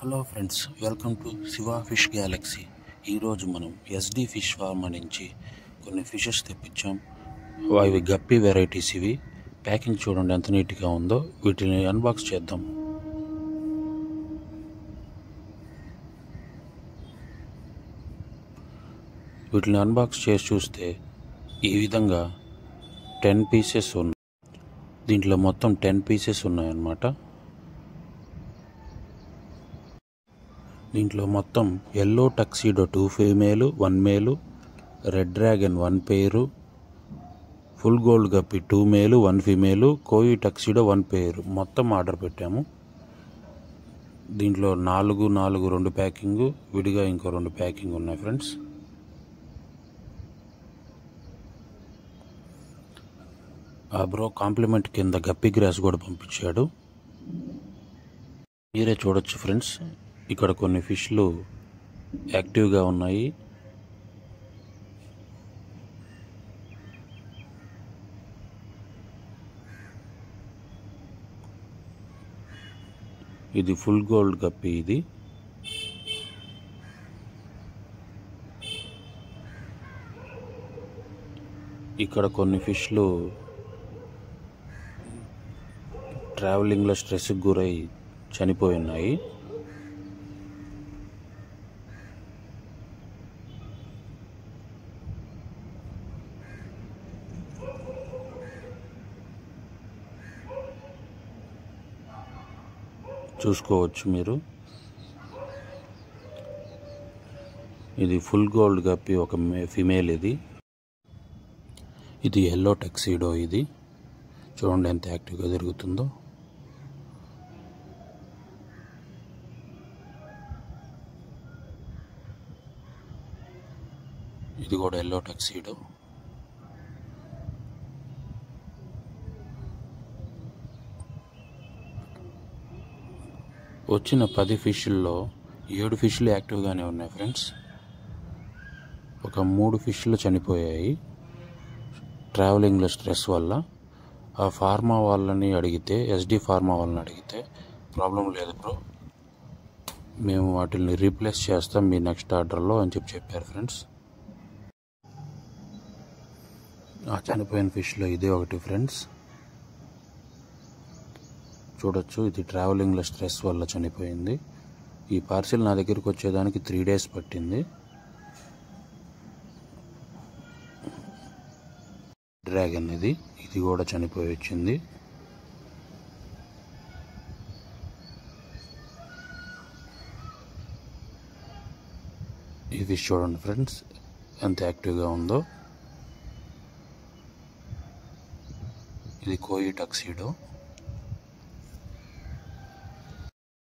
Hello friends, welcome to Shiva fish Galaxy. ఈరోజు మనం SD fish form నుంచి కొన్ని ఫిషెస్ తెప్పించాం. అవి గప్పి వెరైటీస్. ఇవి ప్యాకింగ్ చూడండి ఎంత నీట్గా ఉందో. వీటిని అన్బాక్స్ చేద్దాం. వీటిని అన్బాక్స్ చేసి చూస్తే ఈ విధంగా 10 పీసెస్ ఉన్నాయి. దీంట్లో మొత్తం 10 పీసెస్ ఉన్నాయన్నమాట. దీంట్లో మొత్తం ఎల్లో టక్సీడో 2 ఫీమేలు 1 మేలు, రెడ్ డ్రాగన్ 1 పేరు, ఫుల్ గోల్డ్ గప్పి 2 మేలు 1 ఫీమేలు, కోయి టక్సీడో 1 పేరు మొత్తం ఆర్డర్ పెట్టాము. దీంట్లో 4 2 ప్యాకింగ్, విడిగా ఇంకో 2 ప్యాకింగ్ ఉన్నాయి ఫ్రెండ్స్. ఆ బ్రో కాంప్లిమెంట్ కింద గప్పి గ్రాస్ కూడా పంపించాడు. మీరే చూడొచ్చు ఫ్రెండ్స్, ఇక్కడ కొన్ని ఫిష్లు యాక్టివ్గా ఉన్నాయి. ఇది ఫుల్ గోల్డ్ గప్పి. ఇది ఇక్కడ కొన్ని ఫిష్లు ట్రావెలింగ్లో స్ట్రెస్కి గురై చనిపోయి ఉన్నాయి. చూసుకోవచ్చు మీరు. ఇది ఫుల్ గోల్డ్ గప్పి, ఒక ఫిమేల్. ఇది ఎల్లో టక్సీడో. ఇది చూడండి ఎంత యాక్టివ్గా తిరుగుతుందో. ఇది కూడా ఎల్లో టక్సీడో. వచ్చిన 10 ఫిష్ల్లో 7 ఫిష్లు యాక్టివ్గానే ఉన్నాయి ఫ్రెండ్స్. ఒక 3 ఫిష్లు చనిపోయాయి ట్రావెలింగ్లో స్ట్రెస్ వల్ల. ఆ ఫార్మా వాళ్ళని అడిగితే, ఎస్డి ఫార్మా వాళ్ళని అడిగితే, ప్రాబ్లం లేదు బ్రో, మేము వాటిని రీప్లేస్ చేస్తాం మీ నెక్స్ట్ ఆర్డర్లో అని చెప్పారు ఫ్రెండ్స్. ఆ చనిపోయిన ఫిష్లో ఇదే ఒకటి ఫ్రెండ్స్. చూడొచ్చు, ఇది ట్రావెలింగ్లో స్ట్రెస్ వల్ల చనిపోయింది. ఈ పార్సిల్ నా దగ్గరికి వచ్చేదానికి 3 డేస్ పట్టింది. డ్రాగన్ ఇది కూడా చనిపోయి వచ్చింది. ఈ ఫిష్ చూడండి ఫ్రెండ్స్ ఎంత యాక్టివ్గా ఉందో. ఇది కోయి టక్సీడో.